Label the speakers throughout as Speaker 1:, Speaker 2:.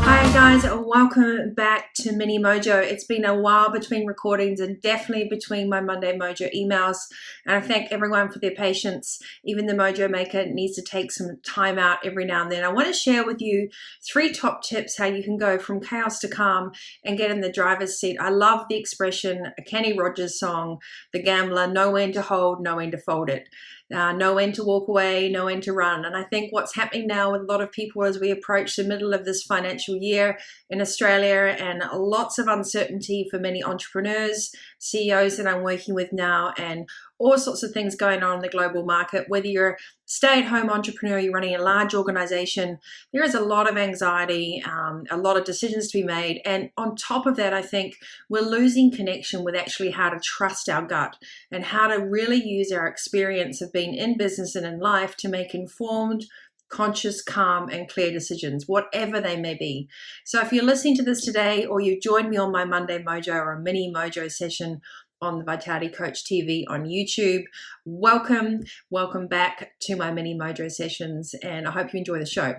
Speaker 1: Hi guys, welcome back to Mini Mojo. It's been a while between recordings and definitely between my Monday Mojo emails, and I thank everyone for their patience. Even the Mojo Maker needs to take some time out every now and then. I want to share with you 3 top tips how you can go from chaos to calm and get in the driver's seat. I love the expression, a Kenny Rogers song, The Gambler, know when to hold, know when to fold it. Know when to walk away, know when to run. And I think what's happening now with a lot of people as we approach the middle of this financial year in Australia, and lots of uncertainty for many entrepreneurs, CEOs that I'm working with now, and all sorts of things going on in the global market. Whether you're a stay-at-home entrepreneur, you're running a large organization, there is a lot of anxiety, a lot of decisions to be made. And on top of that, I think we're losing connection with actually how to trust our gut and how to really use our experience of being in business and in life to make informed, conscious, calm, and clear decisions, whatever they may be. So if you're listening to this today, or you joined me on my Monday Mojo or a mini Mojo session on the Vitality Coach TV on YouTube, welcome back to my mini Mojo sessions, and I hope you enjoy the show.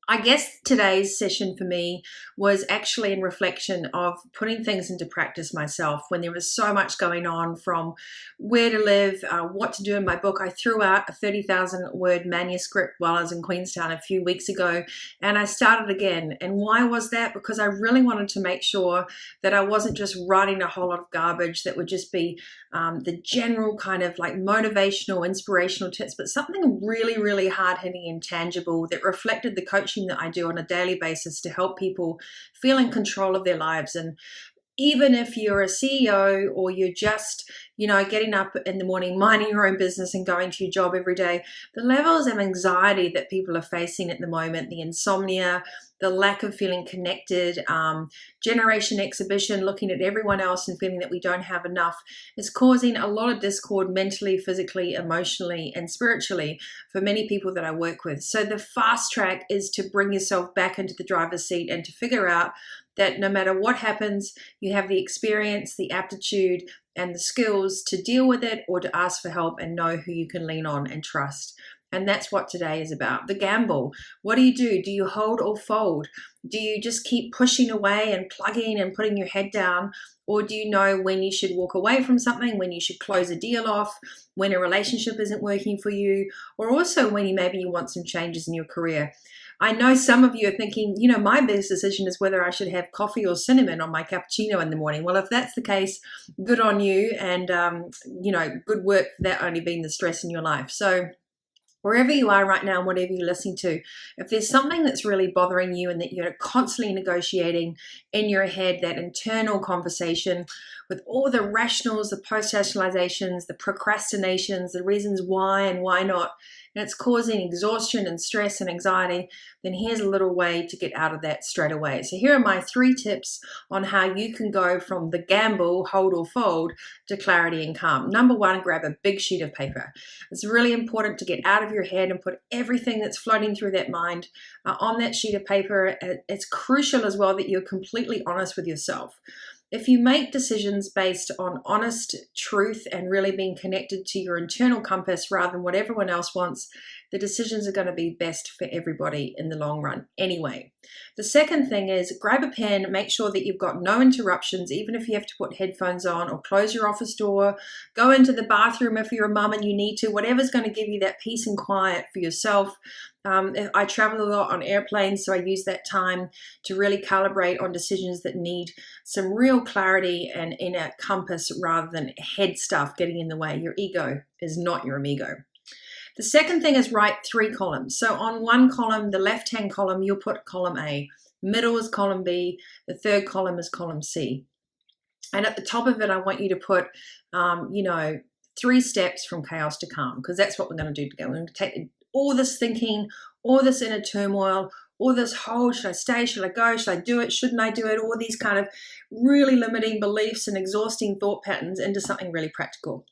Speaker 1: I guess today's session for me was actually in reflection of putting things into practice myself when there was so much going on, from where to live, what to do in my book. I threw out a 30,000 word manuscript while I was in Queenstown a few weeks ago, and I started again. And why was that? Because I really wanted to make sure that I wasn't just writing a whole lot of garbage that would just be the general kind of like motivational, inspirational tips, but something really, really hard-hitting and tangible that reflected the coaching that I do on a daily basis to help people feel in control of their lives. And even if you're a CEO or you're just, getting up in the morning, minding your own business and going to your job every day, the levels of anxiety that people are facing at the moment, the insomnia, the lack of feeling connected, generation exhibition, looking at everyone else and feeling that we don't have enough, is causing a lot of discord mentally, physically, emotionally, and spiritually for many people that I work with. So the fast track is to bring yourself back into the driver's seat and to figure out that no matter what happens, you have the experience, the aptitude, and the skills to deal with it or to ask for help and know who you can lean on and trust. And that's what today is about. The gamble. What do? Do you hold or fold? Do you just keep pushing away and plugging and putting your head down? Or do you know when you should walk away from something, when you should close a deal off, when a relationship isn't working for you, or also when maybe you want some changes in your career? I know some of you are thinking, my biggest decision is whether I should have coffee or cinnamon on my cappuccino in the morning. Well, if that's the case, good on you, and, good work for that only being the stress in your life. So wherever you are right now, whatever you're listening to, if there's something that's really bothering you and that you're constantly negotiating in your head, that internal conversation with all the rationals, the post-rationalizations, the procrastinations, the reasons why and why not, and it's causing exhaustion and stress and anxiety, then here's a little way to get out of that straight away. So here are my 3 tips on how you can go from the gamble, hold or fold, to clarity and calm. Number 1, grab a big sheet of paper. It's really important to get out of your head and put everything that's floating through that mind on that sheet of paper. It's crucial as well that you're completely honest with yourself. If you make decisions based on honest truth and really being connected to your internal compass rather than what everyone else wants, the decisions are going to be best for everybody in the long run anyway. The second thing is grab a pen, make sure that you've got no interruptions, even if you have to put headphones on, or close your office door, go into the bathroom if you're a mum and you need to, whatever's going to give you that peace and quiet for yourself. I travel a lot on airplanes, so I use that time to really calibrate on decisions that need some real clarity and inner compass rather than head stuff getting in the way. Your ego is not your amigo. The second thing is write 3 columns. So on one column, the left-hand column, you'll put column A. Middle is column B. The third column is column C. And at the top of it, I want you to put, 3 steps from chaos to calm, because that's what we're going to do together. We're going to take all this thinking, all this inner turmoil, all this whole, should I stay, should I go, should I do it, shouldn't I do it, all these kind of really limiting beliefs and exhausting thought patterns into something really practical.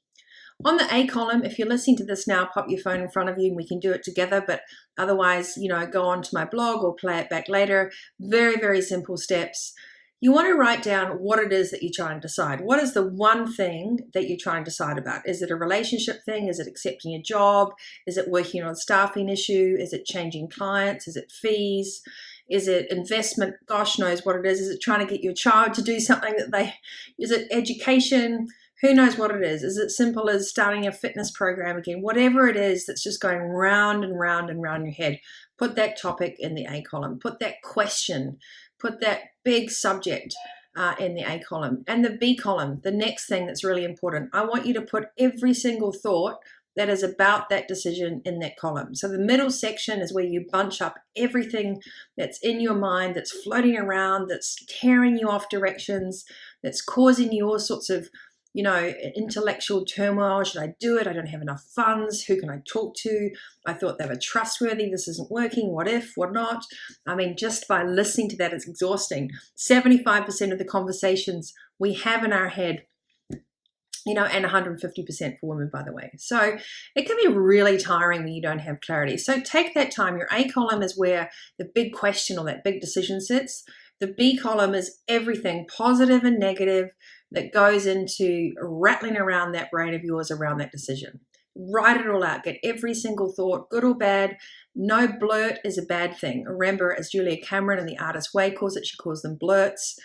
Speaker 1: On the A column, if you're listening to this now, pop your phone in front of you and we can do it together, but otherwise, go on to my blog or play it back later. Very, very simple steps. You want to write down what it is that you're trying to decide. What is the one thing that you're trying to decide about? Is it a relationship thing? Is it accepting a job? Is it working on a staffing issue? Is it changing clients? Is it fees? Is it investment? Gosh knows what it is. Is it trying to get your child to do something is it education? Who knows what it is? Is it simple as starting a fitness program again? Whatever it is that's just going round and round and round your head, put that topic in the A column. Put that question, put that big subject in the A column. And the B column, the next thing that's really important, I want you to put every single thought that is about that decision in that column. So the middle section is where you bunch up everything that's in your mind, that's floating around, that's tearing you off directions, that's causing you all sorts of intellectual turmoil. Should I do it? I don't have enough funds. Who can I talk to? I thought they were trustworthy. This isn't working. What if? What not? I mean, just by listening to that, it's exhausting. 75% of the conversations we have in our head, and 150% for women, by the way. So it can be really tiring when you don't have clarity. So take that time. Your A column is where the big question or that big decision sits. The B column is everything positive and negative that goes into rattling around that brain of yours around that decision. Write it all out. Get every single thought, good or bad. No blurt is a bad thing. Remember, as Julia Cameron in The Artist's Way calls it, she calls them blurts.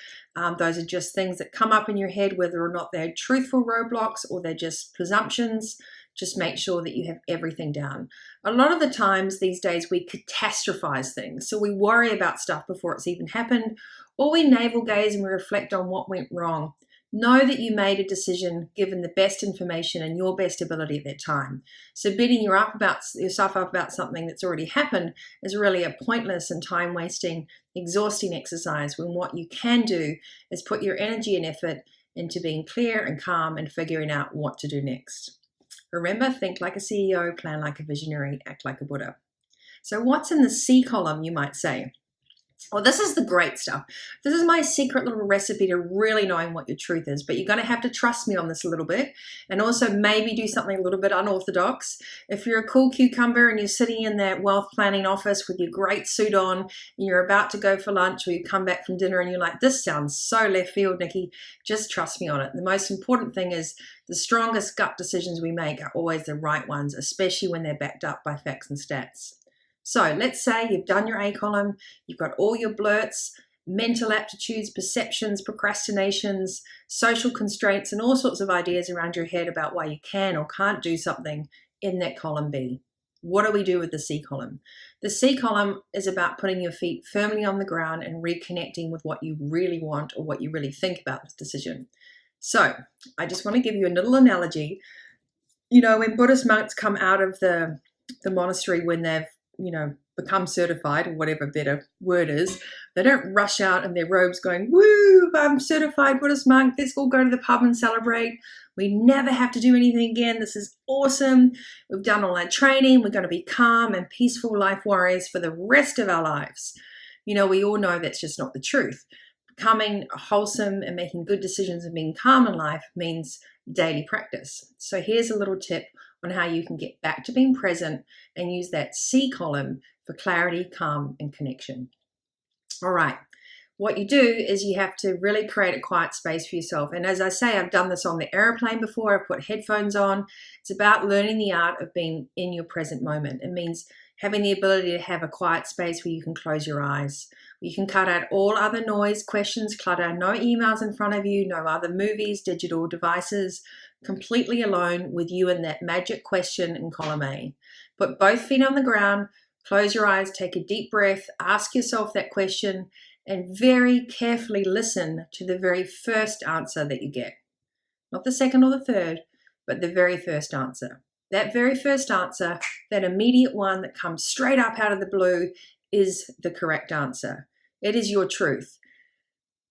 Speaker 1: Those are just things that come up in your head, whether or not they're truthful roadblocks or they're just presumptions. Just make sure that you have everything down. A lot of the times these days we catastrophize things. So we worry about stuff before it's even happened, or we navel gaze and we reflect on what went wrong. Know that you made a decision given the best information and your best ability at that time. So beating yourself up about something that's already happened is really a pointless and time-wasting, exhausting exercise, when what you can do is put your energy and effort into being clear and calm and figuring out what to do next. Remember, think like a CEO, plan like a visionary, act like a Buddha. So what's in the C column, you might say? Well, this is the great stuff. This is my secret little recipe to really knowing what your truth is, but you're going to have to trust me on this a little bit, and also maybe do something a little bit unorthodox. If you're a cool cucumber and you're sitting in that wealth planning office with your great suit on and you're about to go for lunch, or you come back from dinner and you're like, this sounds so left field, Nikki, just trust me on it. The most important thing is the strongest gut decisions we make are always the right ones, especially when they're backed up by facts and stats. So let's say you've done your A column, you've got all your blurts, mental aptitudes, perceptions, procrastinations, social constraints, and all sorts of ideas around your head about why you can or can't do something in that column B. What do we do with the C column? The C column is about putting your feet firmly on the ground and reconnecting with what you really want or what you really think about this decision. So I just want to give you a little analogy. When Buddhist monks come out of the monastery, when they've become certified, or whatever better word is, they don't rush out in their robes going, woo, I'm certified Buddhist monk, let's all go to the pub and celebrate. We never have to do anything again. This is awesome. We've done all our training. We're going to be calm and peaceful life warriors for the rest of our lives. We all know that's just not the truth. Becoming wholesome and making good decisions and being calm in life means daily practice. So here's a little tip on how you can get back to being present and use that C column for clarity, calm, and connection. All right. What you do is you have to really create a quiet space for yourself. And as I say, I've done this on the airplane before. I've put headphones on. It's about learning the art of being in your present moment. It means having the ability to have a quiet space where you can close your eyes. You can cut out all other noise, questions, clutter, no emails in front of you, no other movies, digital devices, completely alone with you and that magic question in column A. Put both feet on the ground, close your eyes, take a deep breath, ask yourself that question, and very carefully listen to the very first answer that you get. Not the second or the third, but the very first answer. That very first answer, that immediate one that comes straight up out of the blue, is the correct answer. It is your truth.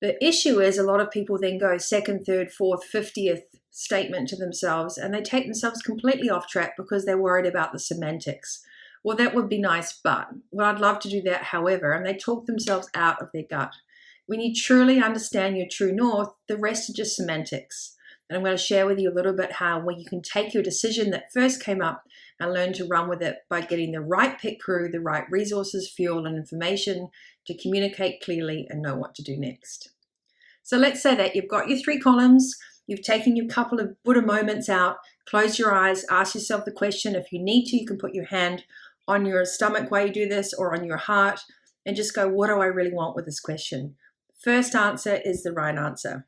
Speaker 1: The issue is a lot of people then go second, third, fourth, 50th statement to themselves, and they take themselves completely off track because they're worried about the semantics. Well, that would be nice, but well, I'd love to do that, however, and they talk themselves out of their gut. When you truly understand your true north, the rest are just semantics. And I'm going to share with you a little bit how you can take your decision that first came up and learn to run with it by getting the right pit crew, the right resources, fuel, and information to communicate clearly and know what to do next. So let's say that you've got your 3 columns, you've taken your couple of Buddha moments out, close your eyes, ask yourself the question. If you need to, you can put your hand on your stomach while you do this or on your heart and just go, what do I really want with this question? First answer is the right answer.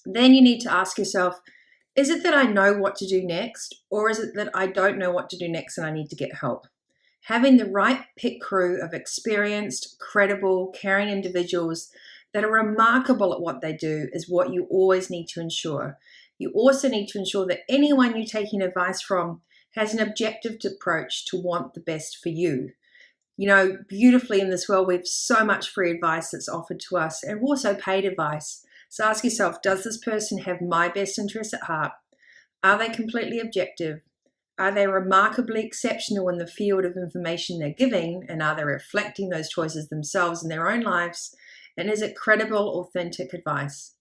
Speaker 1: Then you need to ask yourself, is it that I know what to do next, or is it that I don't know what to do next and I need to get help? Having the right pit crew of experienced, credible, caring individuals that are remarkable at what they do is what you always need to ensure. You also need to ensure that anyone you're taking advice from has an objective approach to want the best for you. You know, beautifully in this world, we have so much free advice that's offered to us and also paid advice. So ask yourself, does this person have my best interests at heart? Are they completely objective? Are they remarkably exceptional in the field of information they're giving? And are they reflecting those choices themselves in their own lives? And is it credible, authentic advice?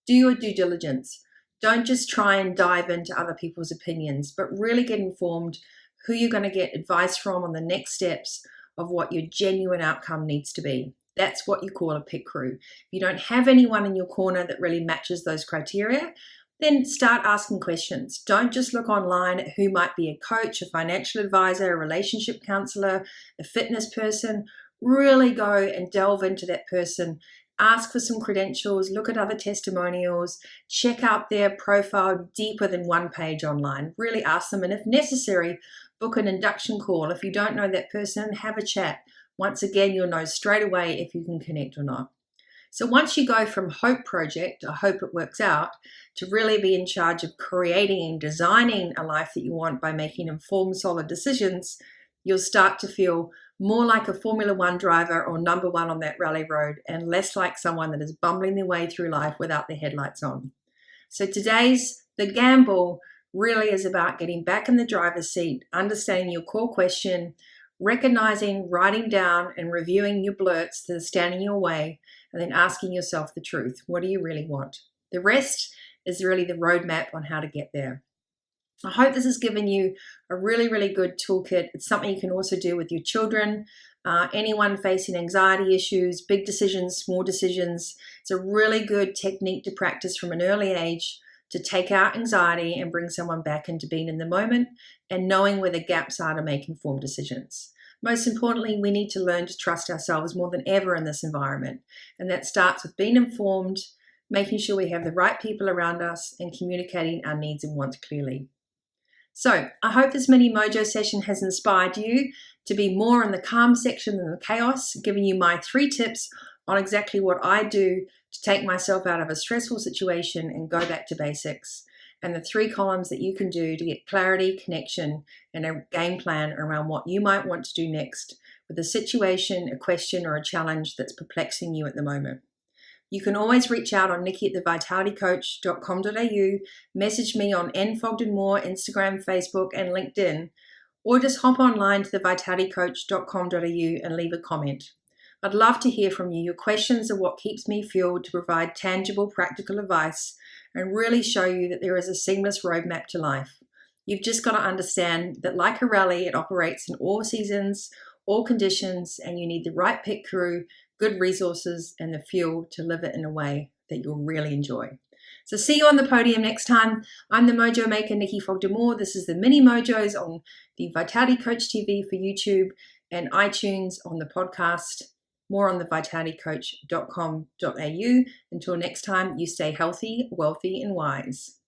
Speaker 1: Do your due diligence. Don't just try and dive into other people's opinions, but really get informed who you're going to get advice from on the next steps of what your genuine outcome needs to be. That's what you call a pit crew. If you don't have anyone in your corner that really matches those criteria, then start asking questions. Don't just look online at who might be a coach, a financial advisor, a relationship counselor, a fitness person. Really go and delve into that person. Ask for some credentials, look at other testimonials, check out their profile deeper than one page online. Really ask them, and if necessary, book an induction call. If you don't know that person, have a chat. Once again, you'll know straight away if you can connect or not. So once you go from hope project, I hope it works out, to really be in charge of creating and designing a life that you want by making informed, solid decisions, you'll start to feel more like a Formula One driver or number one on that rally road and less like someone that is bumbling their way through life without their headlights on. So the gamble really is about getting back in the driver's seat, understanding your core question, recognizing, writing down, and reviewing your BLURTS that are standing in your way, and then asking yourself the truth. What do you really want? The rest is really the roadmap on how to get there. I hope this has given you a really, really good toolkit. It's something you can also do with your children, anyone facing anxiety issues, big decisions, small decisions. It's a really good technique to practice from an early age to take out anxiety and bring someone back into being in the moment and knowing where the gaps are to make informed decisions. Most importantly, we need to learn to trust ourselves more than ever in this environment. And that starts with being informed, making sure we have the right people around us, and communicating our needs and wants clearly. So I hope this mini Mojo session has inspired you to be more in the calm section than the chaos, giving you my 3 tips on exactly what I do to take myself out of a stressful situation and go back to basics, and the 3 columns that you can do to get clarity, connection, and a game plan around what you might want to do next with a situation, a question, or a challenge that's perplexing you at the moment. You can always reach out on nikki@thevitalitycoach.com.au, message me on Fogden-Moore, Instagram, Facebook, and LinkedIn, or just hop online to thevitalitycoach.com.au and leave a comment. I'd love to hear from you. Your questions are what keeps me fueled to provide tangible, practical advice and really show you that there is a seamless roadmap to life. You've just got to understand that like a rally, it operates in all seasons, all conditions, and you need the right pit crew, good resources, and the fuel to live it in a way that you'll really enjoy. So see you on the podium next time. I'm the Mojo Maker, Nikki Fogden-Moore. This is the Mini Mojos on the Vitality Coach TV for YouTube and iTunes on the podcast. More on thevitalitycoach.com.au. Until next time, you stay healthy, wealthy, and wise.